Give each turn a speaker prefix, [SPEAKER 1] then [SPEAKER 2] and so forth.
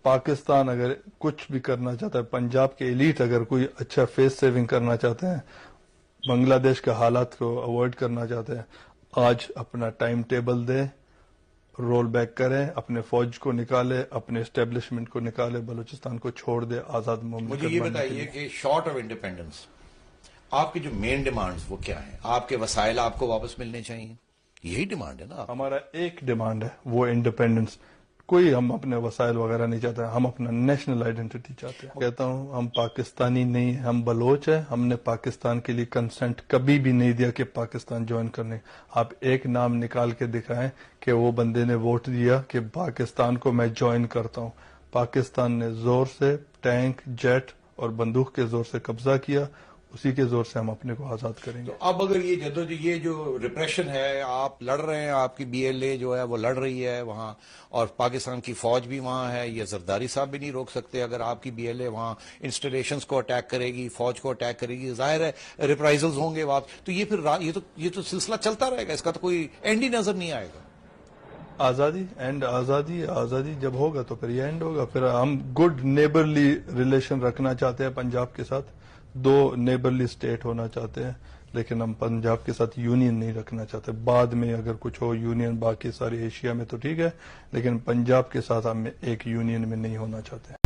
[SPEAKER 1] پاکستان اگر کچھ بھی کرنا چاہتا ہے، پنجاب کے ایلیٹ اگر کوئی اچھا فیس سیونگ کرنا چاہتے ہیں، بنگلہ دیش کے حالات کو اوائڈ کرنا چاہتے ہیں، آج اپنا ٹائم ٹیبل دے، رول بیک کریں، اپنے فوج کو نکالے، اپنے اسٹیبلشمنٹ کو نکالے، بلوچستان کو چھوڑ دے آزاد مملکت
[SPEAKER 2] مجھے یہ
[SPEAKER 1] بننے کے
[SPEAKER 2] بتائیے
[SPEAKER 1] لیے۔
[SPEAKER 2] کہ شارٹ آف انڈیپینڈنس آپ کی جو مین ڈیمانڈز وہ کیا ہیں؟ آپ کے وسائل آپ کو واپس ملنے چاہیے، یہی ڈیمانڈ ہے نا آپ کی؟
[SPEAKER 1] ہمارا ایک ڈیمانڈ ہے، وہ انڈیپینڈنس۔ کوئی ہم اپنے وسائل وغیرہ نہیں چاہتے، ہم اپنا نیشنل آئیڈینٹی چاہتے ہیں۔ کہتا ہوں ہم پاکستانی نہیں ہیں، ہم بلوچ ہیں، ہم نے پاکستان کے لیے کنسنٹ کبھی بھی نہیں دیا کہ پاکستان جوائن کرنے۔ آپ ایک نام نکال کے دکھائیں کہ وہ بندے نے ووٹ دیا کہ پاکستان کو میں جوائن کرتا ہوں۔ پاکستان نے زور سے ٹینک، جیٹ اور بندوق کے زور سے قبضہ کیا، اسی کے زور سے ہم اپنے کو آزاد کریں گے۔
[SPEAKER 2] تو اب اگر یہ جو ریپریشن ہے، آپ لڑ رہے ہیں، آپ کی بی ایل اے جو ہے وہ لڑ رہی ہے وہاں، اور پاکستان کی فوج بھی وہاں ہے، یہ زرداری صاحب بھی نہیں روک سکتے اگر آپ کی بی ایل اے وہاں انسٹالیشنز کو اٹیک کرے گی، فوج کو اٹیک کرے گی، ظاہر ہے ریپرائزلز ہوں گے واپس، تو یہ پھر یہ تو سلسلہ چلتا رہے گا، اس کا تو کوئی اینڈ ہی نظر نہیں آئے گا۔
[SPEAKER 1] آزادی جب ہوگا تو پھر یہ اینڈ ہوگا۔ پھر ہم گڈ نیبرلی ریلیشن رکھنا چاہتے ہیں پنجاب کے ساتھ، دو نیبرلی اسٹیٹ ہونا چاہتے ہیں، لیکن ہم پنجاب کے ساتھ یونین نہیں رکھنا چاہتے۔ بعد میں اگر کچھ ہو یونین باقی ساری ایشیا میں تو ٹھیک ہے، لیکن پنجاب کے ساتھ ہم ایک یونین میں نہیں ہونا چاہتے۔